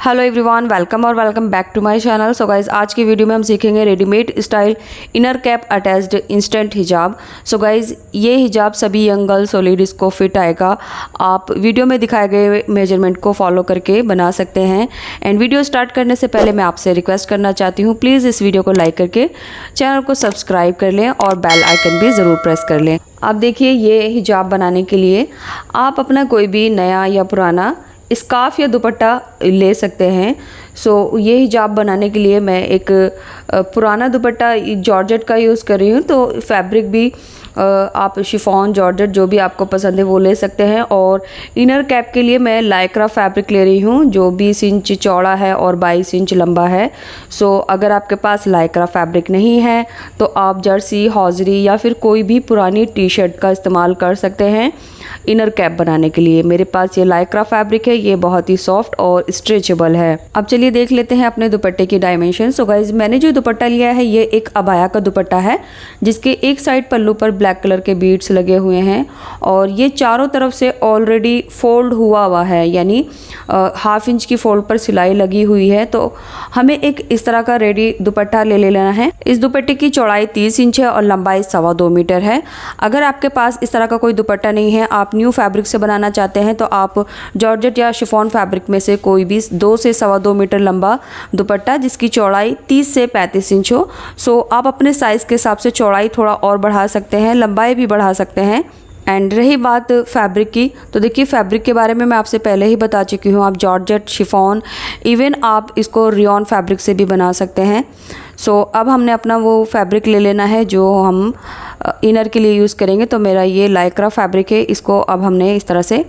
Hello everyone, welcome back to my channel. So guys, आज की video में हम सीखेंगे readymade style inner cap attached instant हिजाब। सो गाइज़, ये हिजाब सभी यंग गर्ल्स और लेडीज़ को फिट आएगा। आप वीडियो में दिखाए गए मेजरमेंट को फॉलो करके बना सकते हैं। एंड वीडियो स्टार्ट करने से पहले मैं आपसे रिक्वेस्ट करना चाहती हूँ, प्लीज़ इस वीडियो को लाइक करके चैनल को सब्सक्राइब कर लें और बेल आइकन भी ज़रूर प्रेस कर लें। आप देखिए, ये हिजाब बनाने के लिए आप अपना कोई भी नया या पुराना स्कार्फ या दुपट्टा ले सकते हैं। सो ये हिजाब बनाने के लिए मैं एक पुराना दुपट्टा जॉर्जेट का यूज़ कर रही हूँ। तो फैब्रिक भी आप शिफॉन, जॉर्जेट जो भी आपको पसंद है वो ले सकते हैं। और इनर कैप के लिए मैं लाइक्रा फैब्रिक ले रही हूँ जो 20 इंच चौड़ा है और 22 इंच लंबा है। सो अगर आपके पास लाइक्रा फैब्रिक नहीं है तो आप जर्सी, हौजरी या फिर कोई भी पुरानी टी शर्ट का इस्तेमाल कर सकते हैं इनर कैप बनाने के लिए। मेरे पास ये लाइक्रा फैब्रिक है, ये बहुत ही सॉफ्ट और स्ट्रेचेबल है। अब चलिए देख लेते हैं अपने दुपट्टे की डायमेंशन। सो गाइज, मैंने जो दुपट्टा लिया है ये एक अबाया का दुपट्टा है जिसके एक साइड पल्लू पर ब्लैक कलर के बीड्स लगे हुए हैं और ये चारों तरफ से ऑलरेडी फोल्ड हुआ है, यानी हाफ इंच की फोल्ड पर सिलाई लगी हुई है। तो हमें एक इस तरह का रेडी दुपट्टा ले लेना है। इस दुपट्टे की चौड़ाई 30 इंच है और लंबाई 2.25 मीटर है। अगर आपके पास इस तरह का कोई दुपट्टा नहीं है, आप न्यू फैब्रिक से बनाना चाहते हैं, तो आप जॉर्जेट या शिफॉन फैब्रिक में से कोई भी 2 से 2.25 मीटर लंबा दुपट्टा जिसकी चौड़ाई 30 से 35 इंच हो। सो आप अपने साइज़ के हिसाब से चौड़ाई थोड़ा और बढ़ा सकते हैं, लंबाई भी बढ़ा सकते हैं। एंड रही बात फैब्रिक की, तो देखिए फैब्रिक के बारे में मैं आपसे पहले ही बता चुकी हूँ। आप जॉर्जेट, शिफॉन, इवन आप इसको रियॉन फैब्रिक से भी बना सकते हैं। सो अब हमने अपना वो फैब्रिक ले लेना है जो हम इनर के लिए यूज़ करेंगे। तो मेरा ये लाइक्रा फैब्रिक है, इसको अब हमने इस तरह से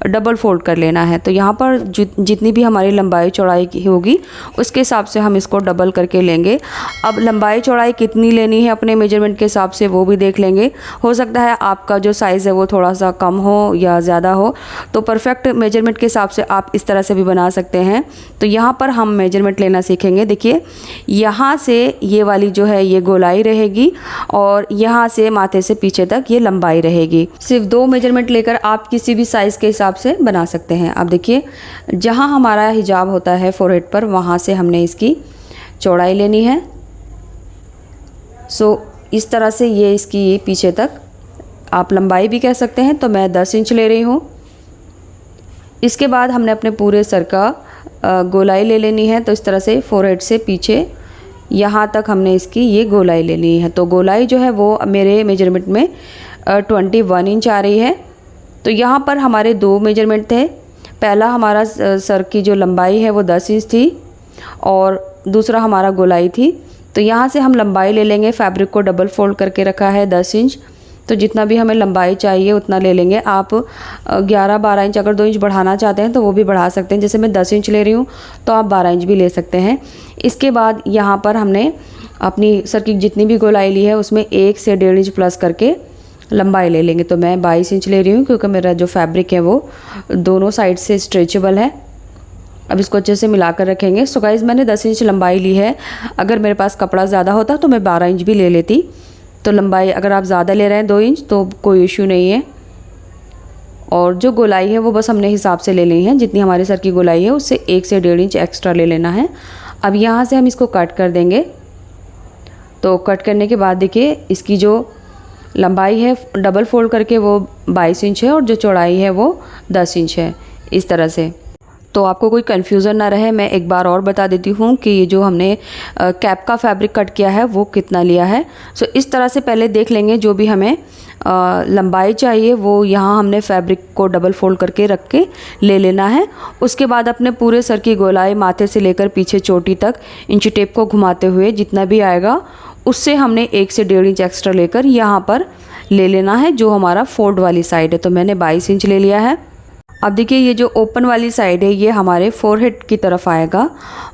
डबल फोल्ड कर लेना है। तो यहाँ पर जितनी भी हमारी लंबाई चौड़ाई की होगी उसके हिसाब से हम इसको डबल करके लेंगे। अब लंबाई चौड़ाई कितनी लेनी है अपने मेजरमेंट के हिसाब से वो भी देख लेंगे। हो सकता है आपका जो साइज़ है वो थोड़ा सा कम हो या ज़्यादा हो, तो परफेक्ट मेजरमेंट के हिसाब से आप इस तरह से भी बना सकते हैं। तो यहाँ पर हम मेजरमेंट लेना सीखेंगे। देखिए, यहाँ से ये वाली जो है ये गोलाई रहेगी और यहाँ से माथे से पीछे तक ये लंबाई रहेगी। सिर्फ 2 मेजरमेंट लेकर आप किसी भी साइज़ के हिसाब से बना सकते हैं। अब देखिए, जहाँ हमारा हिजाब होता है फोरहेड पर, वहाँ से हमने इसकी चौड़ाई लेनी है। सो इस तरह से ये इसकी पीछे तक, आप लंबाई भी कह सकते हैं। तो मैं 10 इंच ले रही हूँ। इसके बाद हमने अपने पूरे सर का गोलाई ले लेनी है। तो इस तरह से फोरहेड से पीछे यहाँ तक हमने इसकी ये गोलाई लेनी है। तो गोलाई जो है वो मेरे मेजरमेंट में 21 इंच आ रही है। तो यहाँ पर हमारे 2 मेजरमेंट थे। पहला हमारा सर की जो लंबाई है वो 10 इंच थी और दूसरा हमारा गोलाई थी। तो यहाँ से हम लंबाई ले लेंगे। फैब्रिक को डबल फोल्ड करके रखा है 10 इंच, तो जितना भी हमें लंबाई चाहिए उतना ले लेंगे। आप 11-12 इंच अगर 2 इंच बढ़ाना चाहते हैं तो वो भी बढ़ा सकते हैं। जैसे मैं 10 इंच ले रही हूँ तो आप 12 इंच भी ले सकते हैं। इसके बाद यहाँ पर हमने अपनी सर की जितनी भी गोलाई ली है उसमें 1 से 1.5 इंच प्लस करके लंबाई ले लेंगे। तो मैं 22 इंच ले रही हूँ क्योंकि मेरा जो फैब्रिक है वो दोनों साइड से स्ट्रेचेबल है। अब इसको अच्छे से मिलाकर रखेंगे। सो गाइस, मैंने 10 इंच लंबाई ली है। अगर मेरे पास कपड़ा ज़्यादा होता तो मैं 12 इंच भी ले लेती। तो लंबाई अगर आप ज़्यादा ले रहे हैं 2 इंच तो कोई इशू नहीं है। और जो गोलाई है वो बस हमने हिसाब से ले ली है। जितनी हमारे सर की गोलाई है उससे 1 से 1.5 इंच एक्स्ट्रा ले लेना है। अब यहाँ से हम इसको कट कर देंगे। तो कट करने के बाद देखिए, इसकी जो लंबाई है डबल फोल्ड करके वो 22 इंच है और जो चौड़ाई है वो 10 इंच है, इस तरह से। तो आपको कोई कन्फ्यूज़न ना रहे, मैं एक बार और बता देती हूँ कि ये जो हमने कैप का फैब्रिक कट किया है वो कितना लिया है। सो इस तरह से पहले देख लेंगे जो भी हमें लंबाई चाहिए वो यहाँ हमने फैब्रिक को डबल फोल्ड करके रख के ले लेना है। उसके बाद अपने पूरे सर की गोलाई माथे से लेकर पीछे चोटी तक इंची टेप को घुमाते हुए जितना भी आएगा उससे हमने 1 से 1.5 इंच एक्स्ट्रा लेकर यहाँ पर ले लेना है जो हमारा फोल्ड वाली साइड है। तो मैंने 22 इंच ले लिया है। अब देखिए, ये जो ओपन वाली साइड है ये हमारे फोरहेड की तरफ आएगा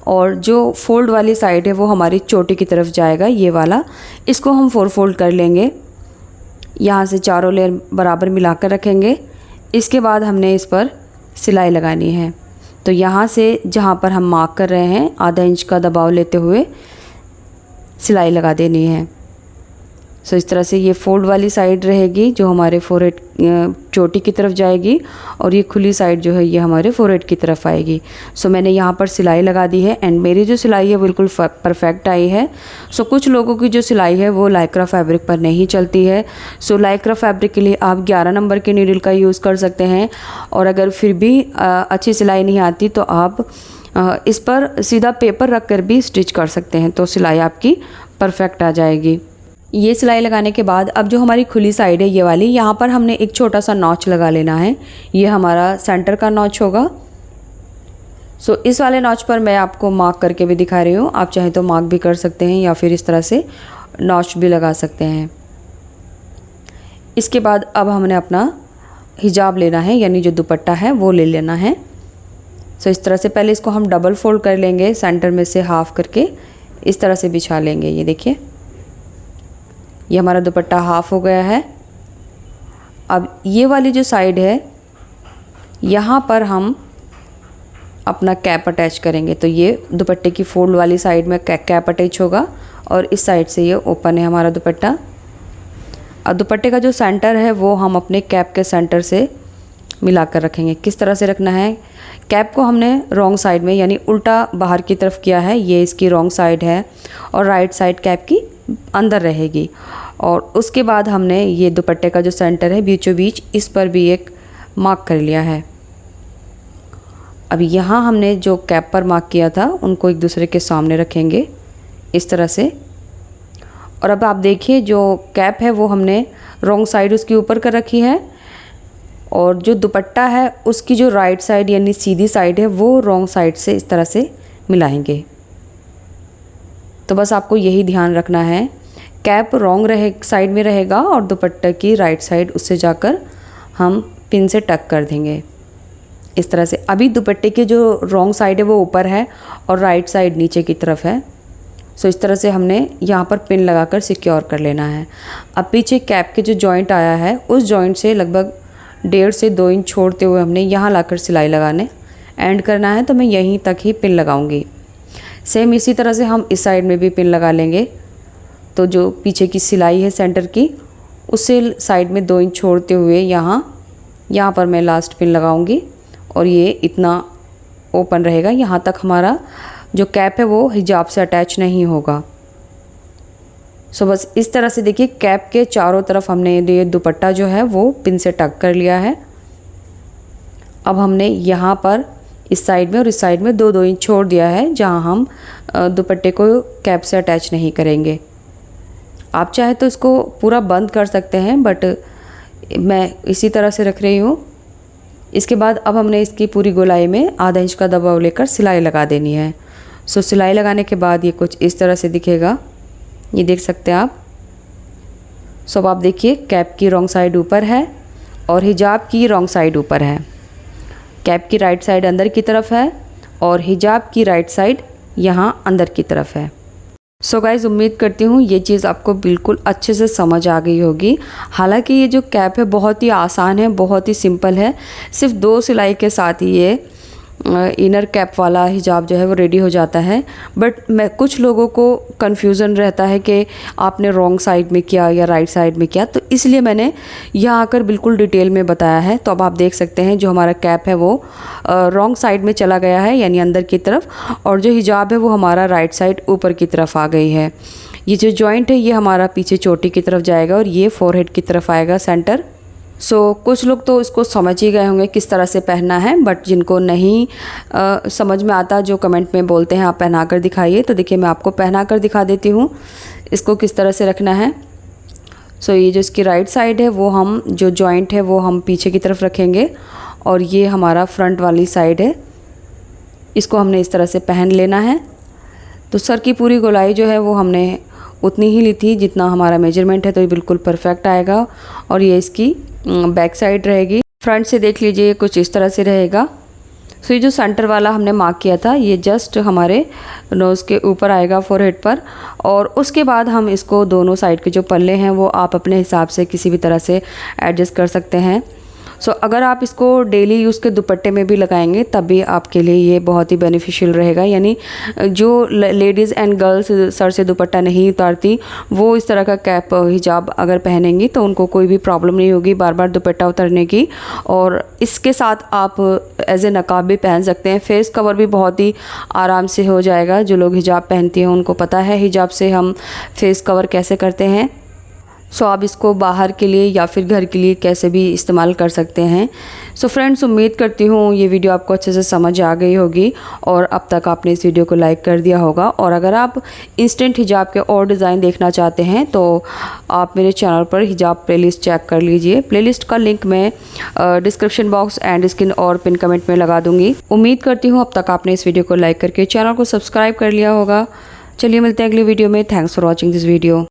और जो फोल्ड वाली साइड है वो हमारी चोटी की तरफ जाएगा, ये वाला। इसको हम 4 फोल्ड कर लेंगे। यहाँ से चारों लेयर बराबर मिलाकर रखेंगे। इसके बाद हमने इस पर सिलाई लगानी है। तो यहाँ से जहाँ पर हम मार्क कर रहे हैं आधा इंच का दबाव लेते हुए सिलाई लगा देनी है। सो इस तरह से ये फोल्ड वाली साइड रहेगी जो हमारे फोरहेड चोटी की तरफ जाएगी, और ये खुली साइड जो है ये हमारे फोरहेड की तरफ आएगी। सो मैंने यहाँ पर सिलाई लगा दी है एंड मेरी जो सिलाई है बिल्कुल परफेक्ट आई है। सो कुछ लोगों की जो सिलाई है वो लाइक्रा फैब्रिक पर नहीं चलती है। सो लाइक्रा फैब्रिक के लिए आप 11 नंबर के नीडल का यूज़ कर सकते हैं, और अगर फिर भी अच्छी सिलाई नहीं आती तो आप इस पर सीधा पेपर रख कर भी स्टिच कर सकते हैं, तो सिलाई आपकी परफेक्ट आ जाएगी। ये सिलाई लगाने के बाद अब जो हमारी खुली साइड है ये वाली, यहाँ पर हमने एक छोटा सा नॉच लगा लेना है। ये हमारा सेंटर का नॉच होगा। सो इस वाले नॉच पर मैं आपको मार्क करके भी दिखा रही हूँ, आप चाहे तो मार्क भी कर सकते हैं या फिर इस तरह से नॉच भी लगा सकते हैं। इसके बाद अब हमने अपना हिजाब लेना है, यानी जो दुपट्टा है वो ले लेना है। सो इस तरह से पहले इसको हम डबल फोल्ड कर लेंगे, सेंटर में से हाफ करके इस तरह से बिछा लेंगे। ये देखिए ये हमारा दुपट्टा हाफ हो गया है। अब ये वाली जो साइड है यहाँ पर हम अपना कैप अटैच करेंगे, तो ये दुपट्टे की फोल्ड वाली साइड में कैप अटैच होगा और इस साइड से ये ओपन है हमारा दुपट्टा। अब दुपट्टे का जो सेंटर है वो हम अपने कैप के सेंटर से मिला कर रखेंगे। किस तरह से रखना है, कैप को हमने रॉन्ग साइड में यानी उल्टा बाहर की तरफ किया है, ये इसकी रॉन्ग साइड है, और राइट साइड कैप की अंदर रहेगी। और उसके बाद हमने ये दुपट्टे का जो सेंटर है बीचों बीच, इस पर भी एक मार्क कर लिया है। अब यहाँ हमने जो कैप पर मार्क किया था उनको एक दूसरे के सामने रखेंगे इस तरह से। और अब आप देखिए जो कैप है वो हमने रॉन्ग साइड उसकी ऊपर कर रखी है, और जो दुपट्टा है उसकी जो राइट साइड यानी सीधी साइड है वो रॉन्ग साइड से इस तरह से मिलाएंगे। तो बस आपको यही ध्यान रखना है, कैप रॉन्ग साइड में रहेगा और दुपट्टे की राइट साइड उससे जाकर हम पिन से टक कर देंगे इस तरह से। अभी दुपट्टे की जो रॉन्ग साइड है वो ऊपर है और राइट साइड नीचे की तरफ है। सो इस तरह से हमने यहाँ पर पिन लगाकर सिक्योर कर लेना है। अब पीछे कैप के जो जॉइंट आया है उस जॉइंट से लगभग 1.5 से 2 इंच छोड़ते हुए हमने यहाँ लाकर सिलाई लगाने एंड करना है, तो मैं यहीं तक ही पिन लगाऊंगी। सेम इसी तरह से हम इस साइड में भी पिन लगा लेंगे। तो जो पीछे की सिलाई है सेंटर की उससे साइड में 2 इंच छोड़ते हुए यहाँ पर मैं लास्ट पिन लगाऊंगी, और ये इतना ओपन रहेगा। यहाँ तक हमारा जो कैप है वो हिजाब से अटैच नहीं होगा। सो बस इस तरह से देखिए कैप के चारों तरफ हमने ये दुपट्टा जो है वो पिन से टक कर लिया है। अब हमने यहाँ पर इस साइड में और इस साइड में 2-2 इंच छोड़ दिया है जहाँ हम दुपट्टे को कैप से अटैच नहीं करेंगे। आप चाहे तो इसको पूरा बंद कर सकते हैं, बट मैं इसी तरह से रख रही हूँ। इसके बाद अब हमने इसकी पूरी गोलाई में आधा इंच का दबाव लेकर सिलाई लगा देनी है। सो सिलाई लगाने के बाद ये कुछ इस तरह से दिखेगा, ये देख सकते हैं आप। सो अब आप देखिए कैप की रॉन्ग साइड ऊपर है और हिजाब की रॉन्ग साइड ऊपर है। कैप की राइट साइड अंदर की तरफ है और हिजाब की राइट साइड यहाँ अंदर की तरफ है। सो गाइज़ उम्मीद करती हूँ ये चीज़ आपको बिल्कुल अच्छे से समझ आ गई होगी। हालांकि ये जो कैप है बहुत ही आसान है, बहुत ही सिंपल है। सिर्फ 2 सिलाई के साथ ही ये इनर कैप वाला हिजाब जो है वो रेडी हो जाता है। बट मैं कुछ लोगों को कन्फ्यूज़न रहता है कि आपने रॉन्ग साइड में किया या राइट साइड में किया, तो इसलिए मैंने यहाँ आकर बिल्कुल डिटेल में बताया है। तो अब आप देख सकते हैं जो हमारा कैप है वो रॉन्ग साइड में चला गया है यानी अंदर की तरफ, और जो हिजाब है वो हमारा राइट साइड ऊपर की तरफ आ गई है। ये जो जॉइंट है ये हमारा पीछे चोटी की तरफ जाएगा और ये फोरहेड की तरफ आएगा सेंटर। सो कुछ लोग तो इसको समझ ही गए होंगे किस तरह से पहनना है, बट जिनको नहीं समझ में आता जो कमेंट में बोलते हैं आप पहना कर दिखाइए, तो देखिए मैं आपको पहना कर दिखा देती हूँ इसको किस तरह से रखना है। सो ये जो इसकी राइट साइड है वो हम जो जॉइंट है वो हम पीछे की तरफ रखेंगे, और ये हमारा फ्रंट वाली साइड है, इसको हमने इस तरह से पहन लेना है। तो सर की पूरी गोलाई जो है वो हमने उतनी ही ली थी जितना हमारा मेजरमेंट है, तो ये बिल्कुल परफेक्ट आएगा। और ये इसकी बैक साइड रहेगी। फ्रंट से देख लीजिए कुछ इस तरह से रहेगा। सो ये जो सेंटर वाला हमने मार्क किया था ये जस्ट हमारे नोज़ के ऊपर आएगा फोरहेड पर, और उसके बाद हम इसको दोनों साइड के जो पल्ले हैं वो आप अपने हिसाब से किसी भी तरह से एडजस्ट कर सकते हैं। सो अगर आप इसको डेली यूज़ के दुपट्टे में भी लगाएंगे तब भी आपके लिए ये बहुत ही बेनिफिशियल रहेगा। यानी जो लेडीज़ एंड गर्ल्स सर से दुपट्टा नहीं उतारती वो इस तरह का कैप हिजाब अगर पहनेंगी तो उनको कोई भी प्रॉब्लम नहीं होगी बार बार दुपट्टा उतारने की। और इसके साथ आप एज ए नकाब भी पहन सकते हैं। फेस कवर भी बहुत ही आराम से हो जाएगा। जो लोग हिजाब पहनती हैं उनको पता है हिजाब से हम फेस कवर कैसे करते हैं। सो आप इसको बाहर के लिए या फिर घर के लिए कैसे भी इस्तेमाल कर सकते हैं। सो फ्रेंड्स, उम्मीद करती हूँ ये वीडियो आपको अच्छे से समझ आ गई होगी और अब तक आपने इस वीडियो को लाइक कर दिया होगा। और अगर आप इंस्टेंट हिजाब के और डिज़ाइन देखना चाहते हैं तो आप मेरे चैनल पर हिजाब प्लेलिस्ट चेक कर लीजिए। प्लेलिस्ट का लिंक मैं डिस्क्रिप्शन बॉक्स एंड स्क्रीन और पिन कमेंट में लगा दूँगी। उम्मीद करती हूँ अब तक आपने इस वीडियो को लाइक करके चैनल को सब्सक्राइब कर लिया होगा। चलिए मिलते हैं अगली वीडियो में। Thanks for watching this video.